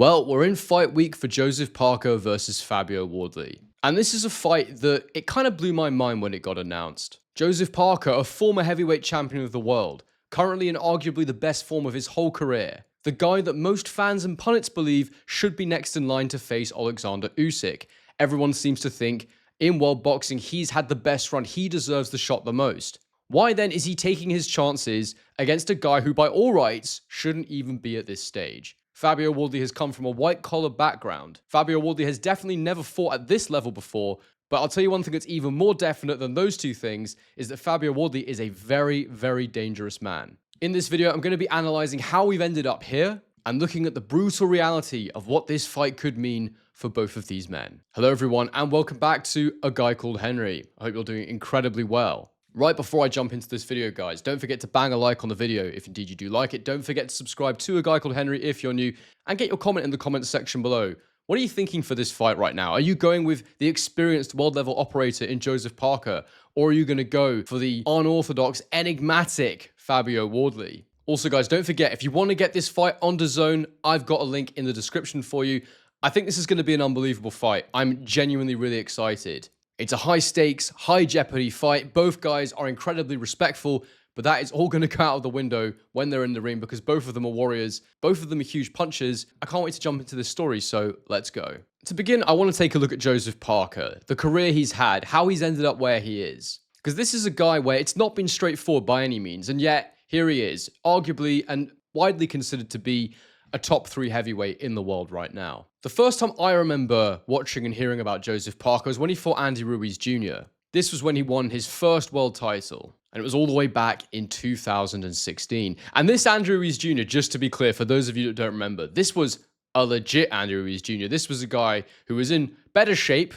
Well, we're in fight week for Joseph Parker versus Fabio Wardley. And this is a fight that it kind of blew my mind when it got announced. Joseph Parker, a former heavyweight champion of the world, currently in arguably the best form of his whole career. The guy that most fans and pundits believe should be next in line to face Alexander Usyk. Everyone seems to think in world boxing he's had the best run, he deserves the shot the most. Why then is he taking his chances against a guy who by all rights shouldn't even be at this stage? Fabio Wardley has come from a white-collar background. Fabio Wardley has definitely never fought at this level before, but I'll tell you one thing that's even more definite than those two things is that Fabio Wardley is a very, very dangerous man. In this video, I'm going to be analyzing how we've ended up here and looking at the brutal reality of what this fight could mean for both of these men. Hello everyone, and welcome back to A Guy Called Henry. I hope you're doing incredibly well. Right before I jump into this video, guys, don't forget to bang a like on the video if indeed you do like it. Don't forget to subscribe to A Guy Called Henry if you're new, and get your comment in the comments section below. What are you thinking for this fight right now? Are you going with the experienced world-level operator in Joseph Parker, or are you going to go for the unorthodox, enigmatic Fabio Wardley? Also, guys, don't forget, if you want to get this fight on DAZN, I've got a link in the description for you. I think this is going to be an unbelievable fight. I'm genuinely really excited. It's a high-stakes, high-jeopardy fight. Both guys are incredibly respectful, but that is all going to go out of the window when they're in the ring because both of them are warriors. Both of them are huge punchers. I can't wait to jump into this story, so let's go. To begin, I want to take a look at Joseph Parker, the career he's had, how he's ended up where he is. Because this is a guy where it's not been straightforward by any means, and yet here he is, arguably and widely considered to be a top 3 heavyweight in the world right now. The first time I remember watching and hearing about Joseph Parker was when he fought Andy Ruiz Jr. This was when he won his first world title, and it was all the way back in 2016. And this Andy Ruiz Jr., just to be clear, for those of you that don't remember, this was a legit Andy Ruiz Jr. This was a guy who was in better shape,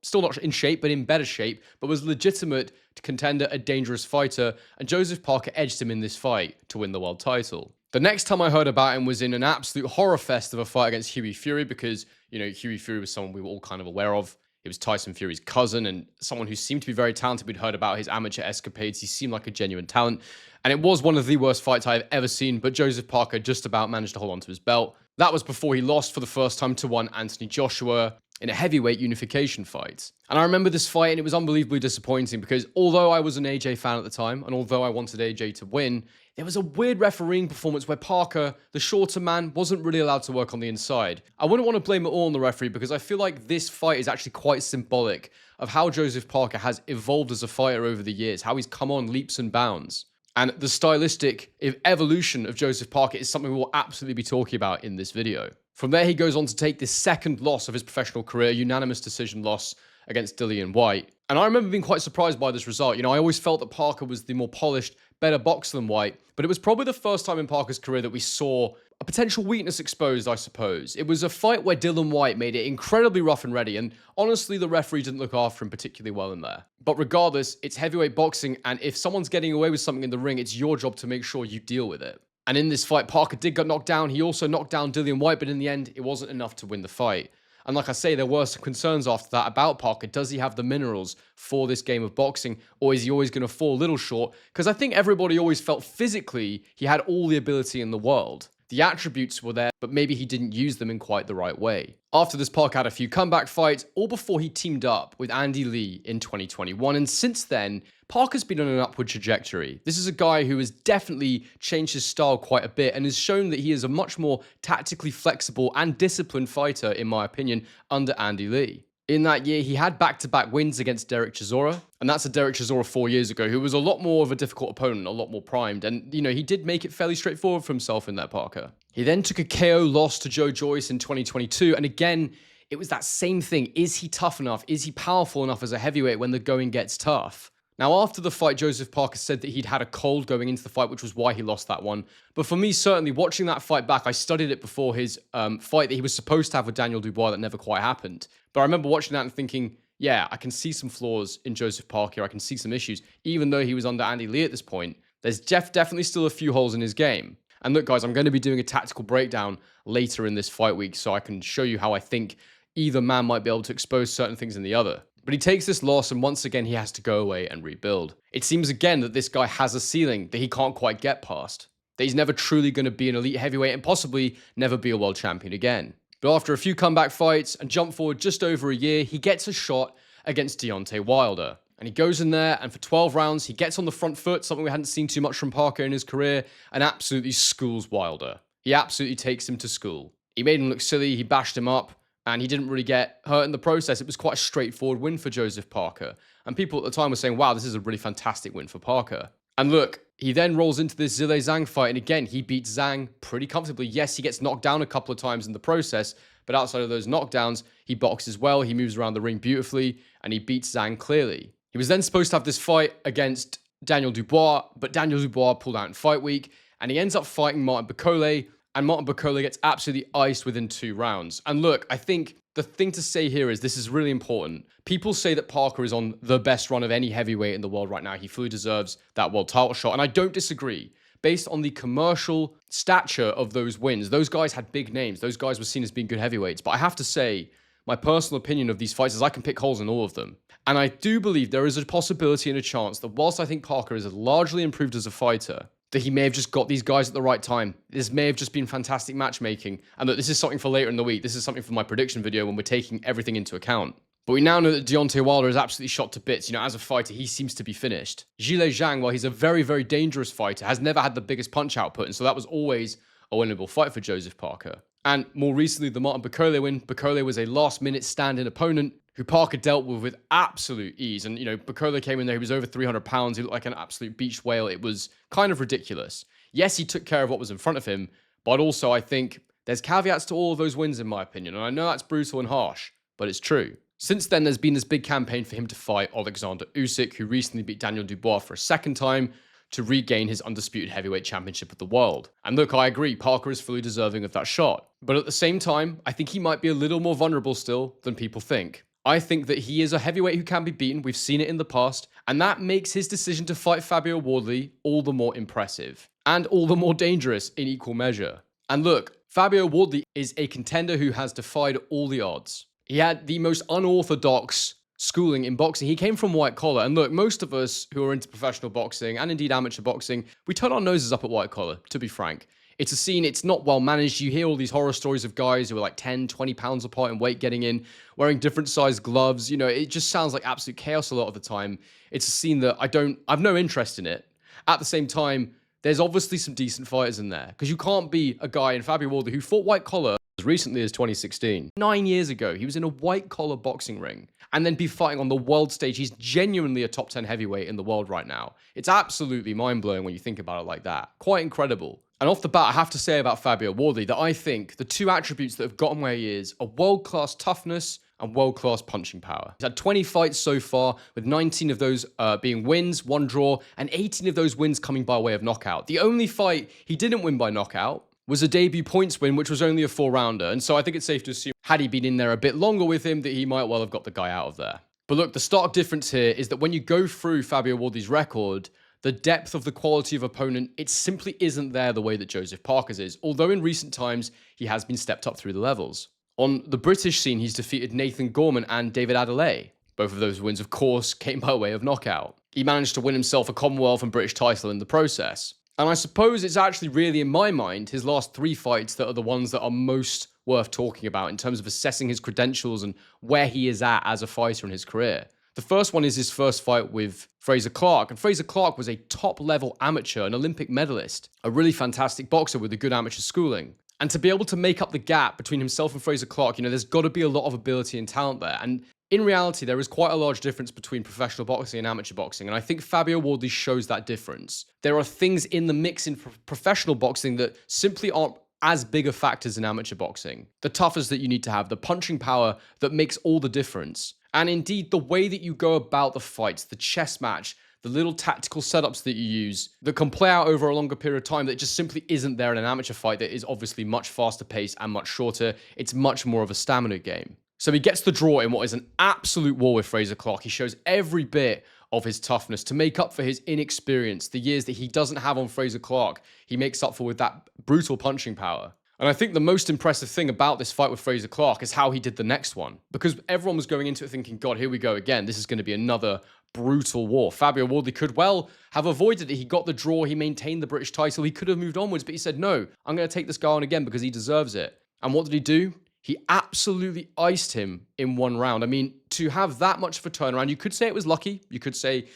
still not in shape, but in better shape, but was legitimate contender, a dangerous fighter, and Joseph Parker edged him in this fight to win the world title. The next time I heard about him was in an absolute horror fest of a fight against Hughie Fury because, Hughie Fury was someone we were all kind of aware of. He was Tyson Fury's cousin and someone who seemed to be very talented. We'd heard about his amateur escapades. He seemed like a genuine talent. And it was one of the worst fights I've ever seen, but Joseph Parker just about managed to hold on to his belt. That was before he lost for the first time to one Anthony Joshua in a heavyweight unification fight. And I remember this fight and it was unbelievably disappointing because although I was an AJ fan at the time and although I wanted AJ to win, there was a weird refereeing performance where Parker, the shorter man, wasn't really allowed to work on the inside. I wouldn't want to blame it all on the referee because I feel like this fight is actually quite symbolic of how Joseph Parker has evolved as a fighter over the years, how he's come on leaps and bounds. And the stylistic evolution of Joseph Parker is something we'll absolutely be talking about in this video. From there, he goes on to take the second loss of his professional career, unanimous decision loss against Dillian Whyte. And I remember being quite surprised by this result. I always felt that Parker was the more polished, better boxer than Whyte, but it was probably the first time in Parker's career that we saw a potential weakness exposed, I suppose. It was a fight where Dillian Whyte made it incredibly rough and ready, and honestly, the referee didn't look after him particularly well in there. But regardless, it's heavyweight boxing, and if someone's getting away with something in the ring, it's your job to make sure you deal with it. And in this fight, Parker did get knocked down. He also knocked down Dillian Whyte, but in the end, it wasn't enough to win the fight. And like I say, there were some concerns after that about Parker. Does he have the minerals for this game of boxing, or is he always going to fall a little short? Because I think everybody always felt physically he had all the ability in the world. The attributes were there, but maybe he didn't use them in quite the right way. After this, Parker had a few comeback fights, all before he teamed up with Andy Lee in 2021. And since then, Parker's been on an upward trajectory. This is a guy who has definitely changed his style quite a bit and has shown that he is a much more tactically flexible and disciplined fighter, in my opinion, under Andy Lee. In that year, he had back-to-back wins against Derek Chisora, and that's a Derek Chisora 4 years ago, who was a lot more of a difficult opponent, a lot more primed, and, he did make it fairly straightforward for himself in that Parker. He then took a KO loss to Joe Joyce in 2022, and again, it was that same thing. Is he tough enough? Is he powerful enough as a heavyweight when the going gets tough? Now, after the fight, Joseph Parker said that he'd had a cold going into the fight, which was why he lost that one. But for me, certainly, watching that fight back, I studied it before his fight that he was supposed to have with Daniel Dubois that never quite happened. But I remember watching that and thinking, yeah, I can see some flaws in Joseph Parker. I can see some issues. Even though he was under Andy Lee at this point, there's definitely still a few holes in his game. And look, guys, I'm going to be doing a tactical breakdown later in this fight week so I can show you how I think either man might be able to expose certain things in the other. But he takes this loss and once again he has to go away and rebuild. It seems again that this guy has a ceiling that he can't quite get past. That he's never truly going to be an elite heavyweight and possibly never be a world champion again. But after a few comeback fights and jump forward just over a year, he gets a shot against Deontay Wilder. And he goes in there, and for 12 rounds, he gets on the front foot, something we hadn't seen too much from Parker in his career, and absolutely schools Wilder. He absolutely takes him to school. He made him look silly, he bashed him up, and he didn't really get hurt in the process. It was quite a straightforward win for Joseph Parker. And people at the time were saying, wow, this is a really fantastic win for Parker. And look, he then rolls into this Zhilei Zhang fight, and again, he beats Zhang pretty comfortably. Yes, he gets knocked down a couple of times in the process, but outside of those knockdowns, he boxes well, he moves around the ring beautifully, and he beats Zhang clearly. He was then supposed to have this fight against Daniel Dubois, but Daniel Dubois pulled out in fight week, and he ends up fighting Martin Bakole, and Martin Bakole gets absolutely iced within 2 rounds. And look, I think the thing to say here is this is really important. People say that Parker is on the best run of any heavyweight in the world right now. He fully deserves that world title shot, and I don't disagree. Based on the commercial stature of those wins, those guys had big names. Those guys were seen as being good heavyweights. But I have to say, my personal opinion of these fights is I can pick holes in all of them. And I do believe there is a possibility and a chance that whilst I think Parker is largely improved as a fighter, that he may have just got these guys at the right time. This may have just been fantastic matchmaking, and that this is something for later in the week. This is something for my prediction video when we're taking everything into account. But we now know that Deontay Wilder is absolutely shot to bits. As a fighter, he seems to be finished. Zhilei Zhang, while he's a very, very dangerous fighter, has never had the biggest punch output, and so that was always a winnable fight for Joseph Parker. And more recently, the Martin Bakole win. Bakole was a last-minute stand-in opponent who Parker dealt with absolute ease. And, Bakole came in there, he was over 300 pounds, he looked like an absolute beached whale. It was kind of ridiculous. Yes, he took care of what was in front of him, but also I think there's caveats to all of those wins, in my opinion. And I know that's brutal and harsh, but it's true. Since then, there's been this big campaign for him to fight Alexander Usyk, who recently beat Daniel Dubois for a second time to regain his undisputed heavyweight championship of the world. And look, I agree, Parker is fully deserving of that shot. But at the same time, I think he might be a little more vulnerable still than people think. I think that he is a heavyweight who can be beaten. We've seen it in the past. And that makes his decision to fight Fabio Wardley all the more impressive. And all the more dangerous in equal measure. And look, Fabio Wardley is a contender who has defied all the odds. He had the most unorthodox schooling in boxing. He came from white collar. And look, most of us who are into professional boxing and indeed amateur boxing, we turn our noses up at white collar, to be frank. It's a scene, it's not well managed. You hear all these horror stories of guys who are like 10, 20 pounds apart in weight getting in, wearing different sized gloves. It just sounds like absolute chaos a lot of the time. It's a scene that I've no interest in it. At the same time, there's obviously some decent fighters in there, because you can't be a guy in Fabio Wardley who fought white collar as recently as 2016. 9 years ago, he was in a white collar boxing ring and then be fighting on the world stage. He's genuinely a top 10 heavyweight in the world right now. It's absolutely mind-blowing when you think about it like that. Quite incredible. And off the bat, I have to say about Fabio Wardley that I think the two attributes that have got him where he is are world-class toughness and world-class punching power. He's had 20 fights so far, with 19 of those being wins, 1 draw, and 18 of those wins coming by way of knockout. The only fight he didn't win by knockout was a debut points win, which was only a 4-rounder. And so I think it's safe to assume, had he been in there a bit longer with him, that he might well have got the guy out of there. But look, the stark difference here is that when you go through Fabio Wardley's record, the depth of the quality of opponent, it simply isn't there the way that Joseph Parker's is, although in recent times, he has been stepped up through the levels. On the British scene, he's defeated Nathan Gorman and David Adeleye. Both of those wins, of course, came by way of knockout. He managed to win himself a Commonwealth and British title in the process. And I suppose it's actually really, in my mind, his last 3 fights that are the ones that are most worth talking about in terms of assessing his credentials and where he is at as a fighter in his career. The first one is his first fight with Frazer Clarke, and Frazer Clarke was a top-level amateur, an Olympic medalist, a really fantastic boxer with a good amateur schooling. And to be able to make up the gap between himself and Frazer Clarke, there's got to be a lot of ability and talent there. And in reality, there is quite a large difference between professional boxing and amateur boxing, and I think Fabio Wardley shows that difference. There are things in the mix in professional boxing that simply aren't as big of factors in amateur boxing. The toughness that you need to have, the punching power that makes all the difference. And indeed, the way that you go about the fights, the chess match, the little tactical setups that you use that can play out over a longer period of time that just simply isn't there in an amateur fight that is obviously much faster paced and much shorter. It's much more of a stamina game. So he gets the draw in what is an absolute war with Frazer Clarke. He shows every bit of his toughness to make up for his inexperience, the years that he doesn't have on Frazer Clarke. He makes up for with that brutal punching power. And I think the most impressive thing about this fight with Frazer Clarke is how he did the next one. Because everyone was going into it thinking, God, here we go again. This is going to be another brutal war. Fabio Wardley could well have avoided it. He got the draw. He maintained the British title. He could have moved onwards, but he said, no, I'm going to take this guy on again because he deserves it. And what did he do? He absolutely iced him in one round. I mean, to have that much of a turnaround, you could say it was lucky. You could say,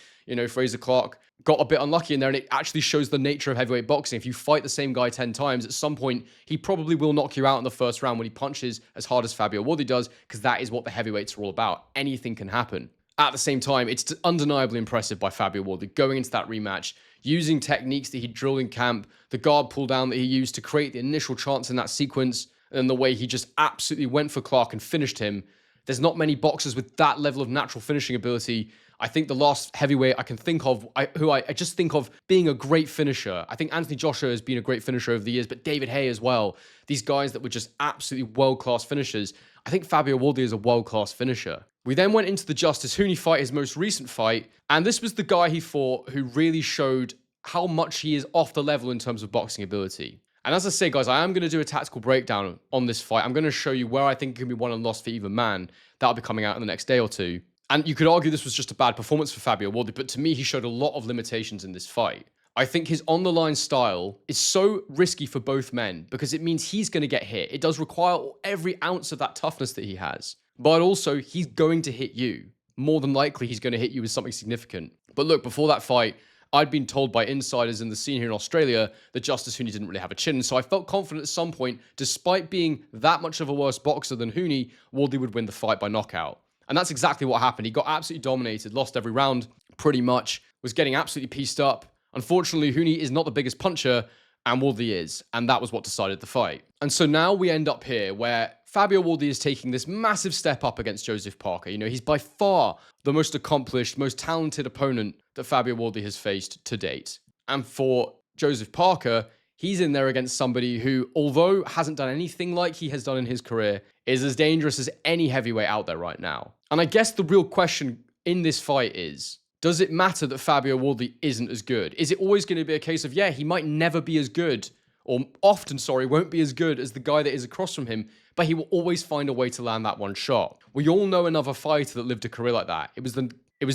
Fraser Clark got a bit unlucky in there, and it actually shows the nature of heavyweight boxing. If you fight the same guy 10 times, at some point, he probably will knock you out in the first round when he punches as hard as Fabio Wardley does, because that is what the heavyweights are all about. Anything can happen. At the same time, it's undeniably impressive by Fabio Wardley going into that rematch, using techniques that he drilled in camp, the guard pull down that he used to create the initial chance in that sequence, and the way he just absolutely went for Clark and finished him. There's not many boxers with that level of natural finishing ability. I think the last heavyweight I can think of, who I just think of being a great finisher. I think Anthony Joshua has been a great finisher over the years, but David Haye as well. These guys that were just absolutely world-class finishers. I think Fabio Wardley is a world-class finisher. We then went into the Justice Hooney fight, his most recent fight, and this was the guy he fought who really showed how much he is off the level in terms of boxing ability. And as I say, guys, I am going to do a tactical breakdown on this fight. I'm going to show you where I think it can be won and lost for either man. That'll be coming out in the next day or two. And you could argue this was just a bad performance for Fabio Wardley, but to me, he showed a lot of limitations in this fight. I think his on-the-line style is so risky for both men because it means he's going to get hit. It does require every ounce of that toughness that he has. But also, he's going to hit you. More than likely, he's going to hit you with something significant. But look, before that fight, I'd been told by insiders in the scene here in Australia that Justice Hooney didn't really have a chin, so I felt confident at some point, despite being that much of a worse boxer than Hooney, Wardley would win the fight by knockout. And that's exactly what happened. He got absolutely dominated, lost every round, pretty much, was getting absolutely pieced up. Unfortunately, Hooney is not the biggest puncher, and Wardley is, and that was what decided the fight. And so now we end up here where Fabio Wardley is taking this massive step up against Joseph Parker. He's by far the most accomplished, most talented opponent that Fabio Wardley has faced to date. And for Joseph Parker, he's in there against somebody who, although hasn't done anything like he has done in his career, is as dangerous as any heavyweight out there right now. And I guess the real question in this fight is, does it matter that Fabio Wardley isn't as good? Is it always going to be a case of, he might never be as good, or often, won't be as good as the guy that is across from him, but he will always find a way to land that one shot. We all know another fighter that lived a career like that. It was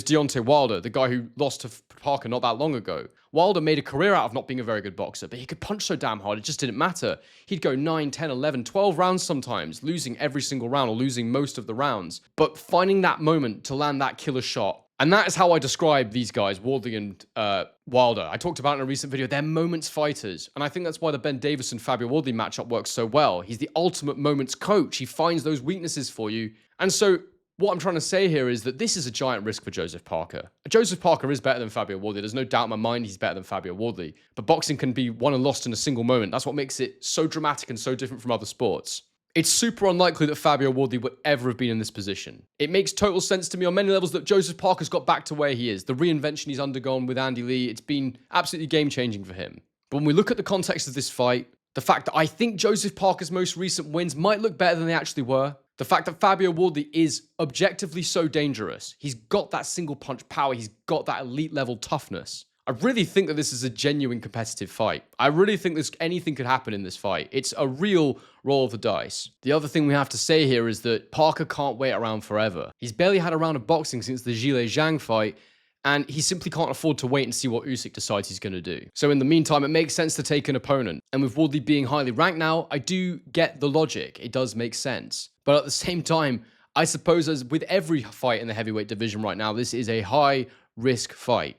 Deontay Wilder, the guy who lost to Parker not that long ago. Wilder made a career out of not being a very good boxer, but he could punch so damn hard, it just didn't matter. He'd go 9, 10, 11, 12 rounds sometimes, losing every single round or losing most of the rounds. But finding that moment to land that killer shot. And that is how I describe these guys, Wardley and Wilder. I talked about in a recent video, they're moments fighters. And I think that's why the Ben Davison-Fabio Wardley matchup works so well. He's the ultimate moments coach. He finds those weaknesses for you. And so what I'm trying to say here is that this is a giant risk for Joseph Parker. Joseph Parker is better than Fabio Wardley. There's no doubt in my mind he's better than Fabio Wardley. But boxing can be won and lost in a single moment. That's what makes it so dramatic and so different from other sports. It's super unlikely that Fabio Wardley would ever have been in this position. It makes total sense to me on many levels that Joseph Parker's got back to where he is. The reinvention he's undergone with Andy Lee, it's been absolutely game-changing for him. But when we look at the context of this fight, the fact that I think Joseph Parker's most recent wins might look better than they actually were, the fact that Fabio Wardley is objectively so dangerous, he's got that single punch power, he's got that elite level toughness. I really think that this is a genuine competitive fight. I really think anything could happen in this fight. It's a real roll of the dice. The other thing we have to say here is that Parker can't wait around forever. He's barely had a round of boxing since the Zhilei Zhang fight, and he simply can't afford to wait and see what Usyk decides he's going to do. So in the meantime, it makes sense to take an opponent. And with Wardley being highly ranked now, I do get the logic. It does make sense. But at the same time, I suppose as with every fight in the heavyweight division right now, this is a high-risk fight.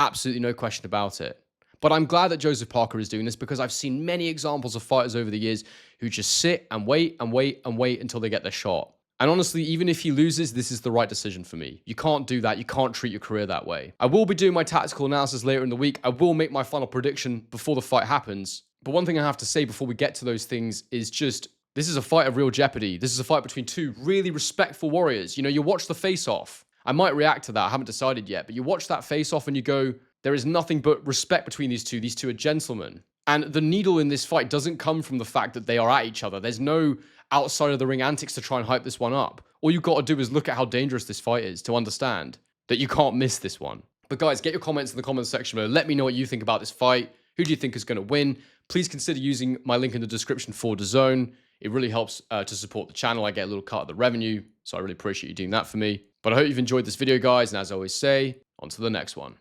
Absolutely no question about it. But I'm glad that Joseph Parker is doing this because I've seen many examples of fighters over the years who just sit and wait and wait and wait until they get their shot. And honestly, even if he loses, this is the right decision for me. You can't do that. You can't treat your career that way. I will be doing my tactical analysis later in the week. I will make my final prediction before the fight happens. But one thing I have to say before we get to those things is just, this is a fight of real jeopardy. This is a fight between two really respectful warriors. You watch the face-off. I might react to that. I haven't decided yet. But you watch that face-off and you go, there is nothing but respect between these two. These two are gentlemen. And the needle in this fight doesn't come from the fact that they are at each other. There's no outside of the ring antics to try and hype this one up. All you've got to do is look at how dangerous this fight is to understand that you can't miss this one. But guys, get your comments in the comments section below. Let me know what you think about this fight. Who do you think is going to win? Please consider using my link in the description for DAZN. It really helps to support the channel. I get a little cut of the revenue, so I really appreciate you doing that for me. But I hope you've enjoyed this video, guys. And as I always say, on to the next one.